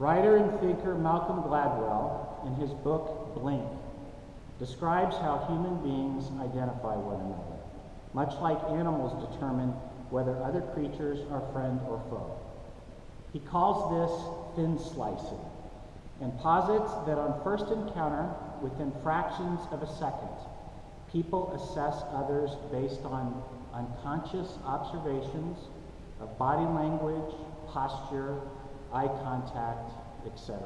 Writer and thinker Malcolm Gladwell, in his book Blink, describes how human beings identify one another, much like animals determine whether other creatures are friend or foe. He calls this thin slicing, and posits that on first encounter, within fractions of a second, people assess others based on unconscious observations of body language, posture, eye contact, etc.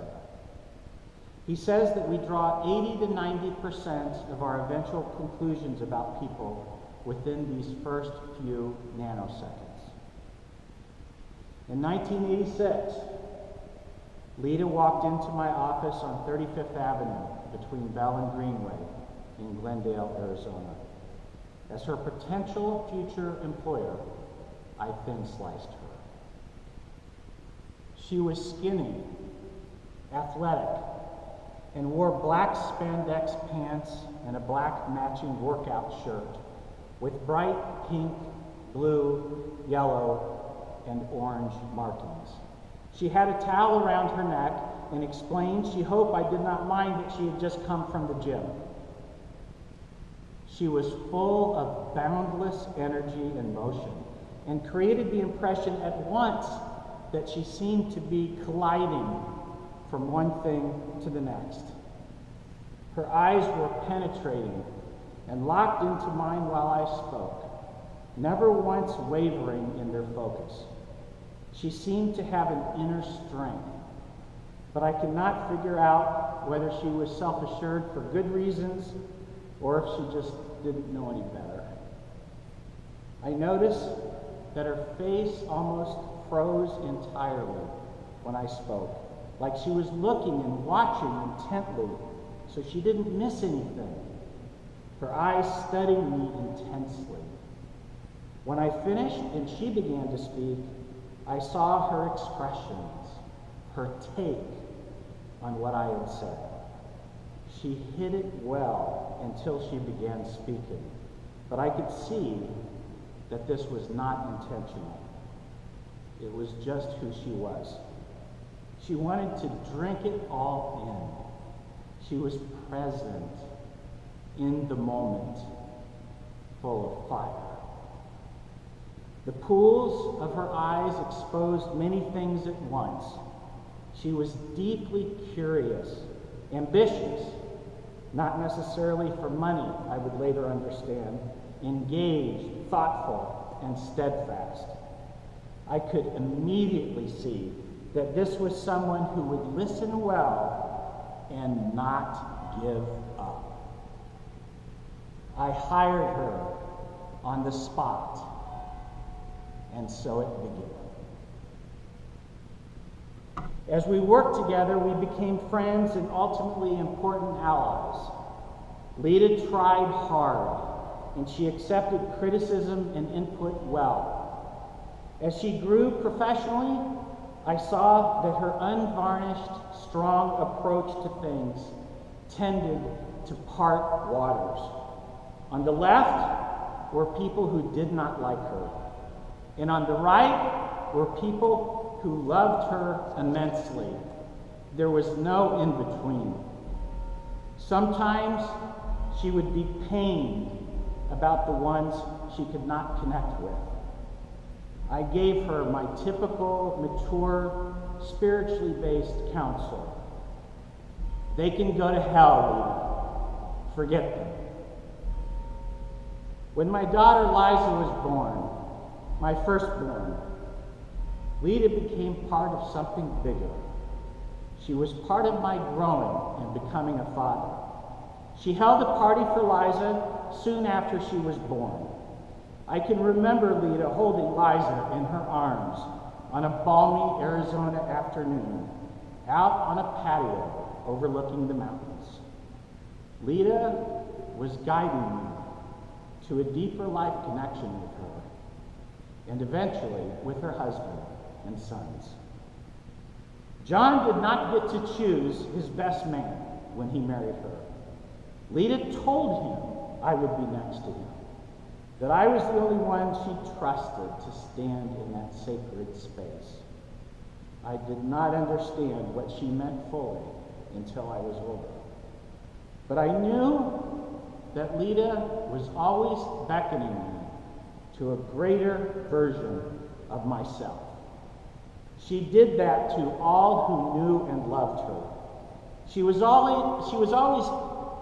He says that we draw 80 to 90% of our eventual conclusions about people within these first few nanoseconds. In 1986, Lita walked into my office on 35th Avenue between Bell and Greenway in Glendale, Arizona. As her potential future employer, I thin-sliced her. She was skinny, athletic, and wore black spandex pants and a black matching workout shirt with bright pink, blue, yellow, and orange markings. She had a towel around her neck and explained she hoped I did not mind that she had just come from the gym. She was full of boundless energy and motion and created the impression at once that she seemed to be colliding from one thing to the next. Her eyes were penetrating and locked into mine while I spoke, never once wavering in their focus. She seemed to have an inner strength, but I could not figure out whether she was self-assured for good reasons or if she just didn't know any better. I noticed that her face almost froze entirely when I spoke, like she was looking and watching intently so she didn't miss anything. Her eyes studied me intensely. When I finished and she began to speak, I saw her expressions, her take on what I had said. She hid it well until she began speaking, but I could see that this was not intentional. It was just who she was. She wanted to drink it all in. She was present in the moment, full of fire. The pools of her eyes exposed many things at once. She was deeply curious, ambitious, not necessarily for money, I would later understand, engaged, thoughtful, and steadfast. I could immediately see that this was someone who would listen well and not give up. I hired her on the spot, and so it began. As we worked together, we became friends and ultimately important allies. Lita tried hard, and she accepted criticism and input well. As she grew professionally, I saw that her unvarnished, strong approach to things tended to part waters. On the left were people who did not like her, and on the right were people who loved her immensely. There was no in-between. Sometimes she would be pained about the ones she could not connect with. I gave her my typical, mature, spiritually based counsel. They can go to hell, Lita. Forget them. When my daughter Liza was born, my firstborn, Lita became part of something bigger. She was part of my growing and becoming a father. She held a party for Liza soon after she was born. I can remember Lita holding Liza in her arms on a balmy Arizona afternoon, out on a patio overlooking the mountains. Lita was guiding me to a deeper life connection with her, and eventually with her husband and sons. John did not get to choose his best man when he married her. Lita told him I would be next to him, that I was the only one she trusted to stand in that sacred space. I did not understand what she meant fully until I was older. But I knew that Lita was always beckoning me to a greater version of myself. She did that to all who knew and loved her. She was always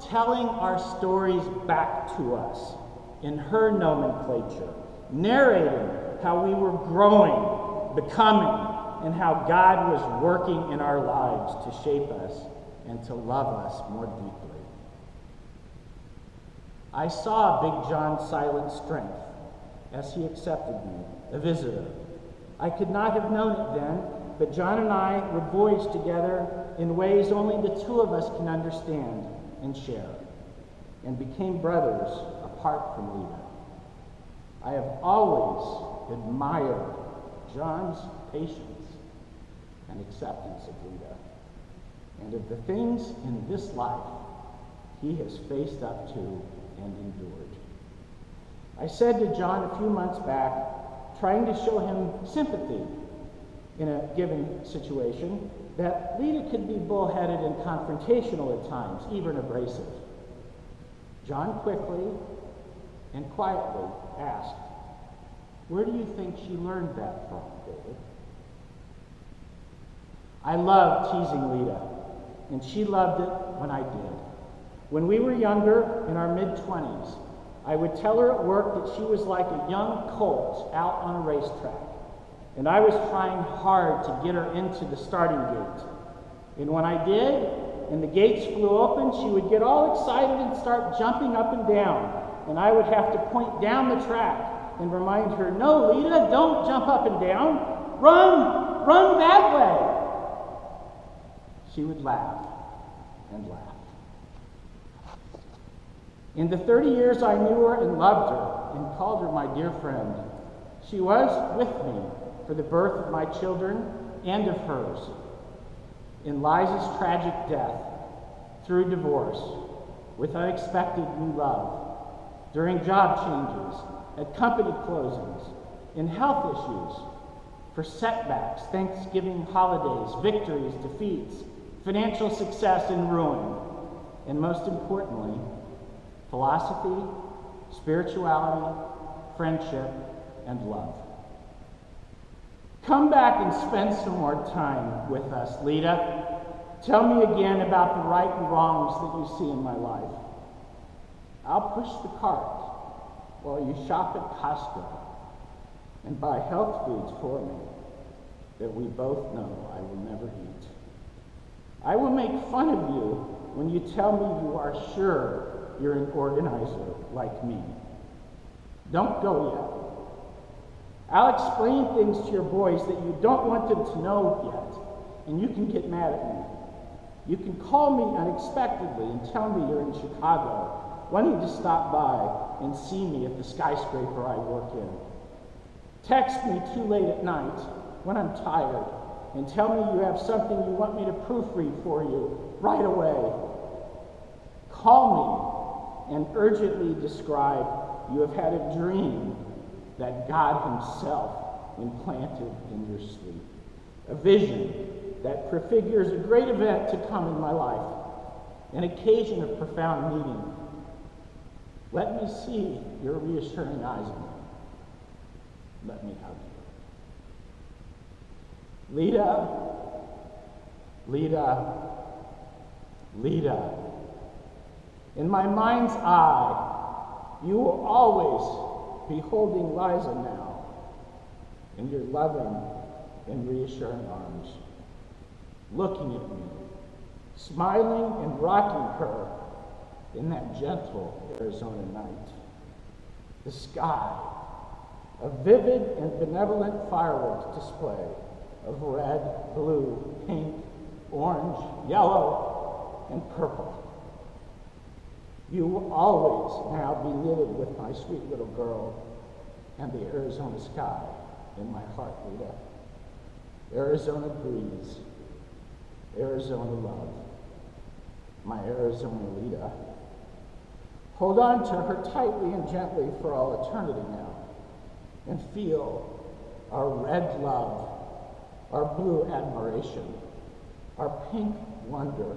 telling our stories back to us in her nomenclature, narrating how we were growing, becoming, and how God was working in our lives to shape us and to love us more deeply. I saw Big John's silent strength as he accepted me, a visitor. I could not have known it then, but John and I would voyage together in ways only the two of us can understand and share, and became brothers apart from Lita. I have always admired John's patience and acceptance of Lita, and of the things in this life he has faced up to and endured. I said to John a few months back, trying to show him sympathy in a given situation, that Lita could be bullheaded and confrontational at times, even abrasive. John quickly and quietly asked, "Where do you think she learned that from, David?" I loved teasing Lita, and she loved it when I did. When we were younger, in our mid-20s, I would tell her at work that she was like a young colt out on a racetrack, and I was trying hard to get her into the starting gate. And when I did, and the gates flew open, she would get all excited and start jumping up and down, and I would have to point down the track and remind her, "No, Lita, don't jump up and down. Run that way." She would laugh and laugh. In the 30 years I knew her and loved her and called her my dear friend, she was with me for the birth of my children and of hers, in Liza's tragic death, through divorce, with unexpected new love, during job changes, at company closings, in health issues, for setbacks, Thanksgiving holidays, victories, defeats, financial success and ruin, and most importantly, philosophy, spirituality, friendship, and love. Come back and spend some more time with us, Lita. Tell me again about the right and wrongs that you see in my life. I'll push the cart while you shop at Costco and buy health foods for me that we both know I will never eat. I will make fun of you when you tell me you are sure you're an organizer like me. Don't go yet. I'll explain things to your boys that you don't want them to know yet, and you can get mad at me. You can call me unexpectedly and tell me you're in Chicago, wanting to stop by and see me at the skyscraper I work in. Text me too late at night when I'm tired and tell me you have something you want me to proofread for you right away. Call me and urgently describe you have had a dream that God himself implanted in your sleep. A vision that prefigures a great event to come in my life, an occasion of profound meaning. Let me see your reassuring eyes on me. Let me hug you. Lita, Lita, Lita. In my mind's eye, you will always be holding Liza now in your loving and reassuring arms, looking at me, smiling and rocking her in that gentle Arizona night. The sky, a vivid and benevolent fireworks display of red, blue, pink, orange, yellow, and purple. You will always now be knitted with my sweet little girl and the Arizona sky in my heart, Lita. Arizona breeze, Arizona love, my Arizona Lita. Hold on to her tightly and gently for all eternity now, and feel our red love, our blue admiration, our pink wonder,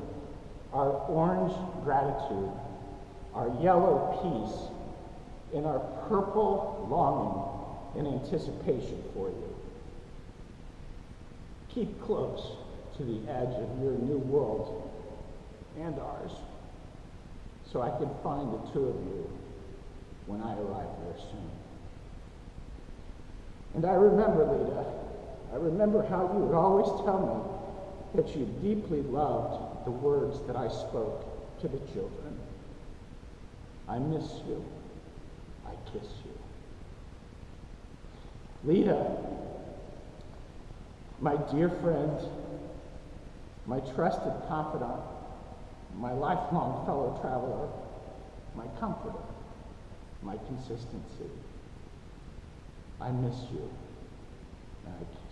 our orange gratitude, our yellow peace, and our purple longing and anticipation for you. Keep close to the edge of your new world and ours, so I can find the two of you when I arrive there soon. And I remember, Lita, I remember how you would always tell me that you deeply loved the words that I spoke to the children. I miss you. I kiss you. Lita, my dear friend, my trusted confidant, my lifelong fellow traveler, my comforter, my consistency. I miss you, and I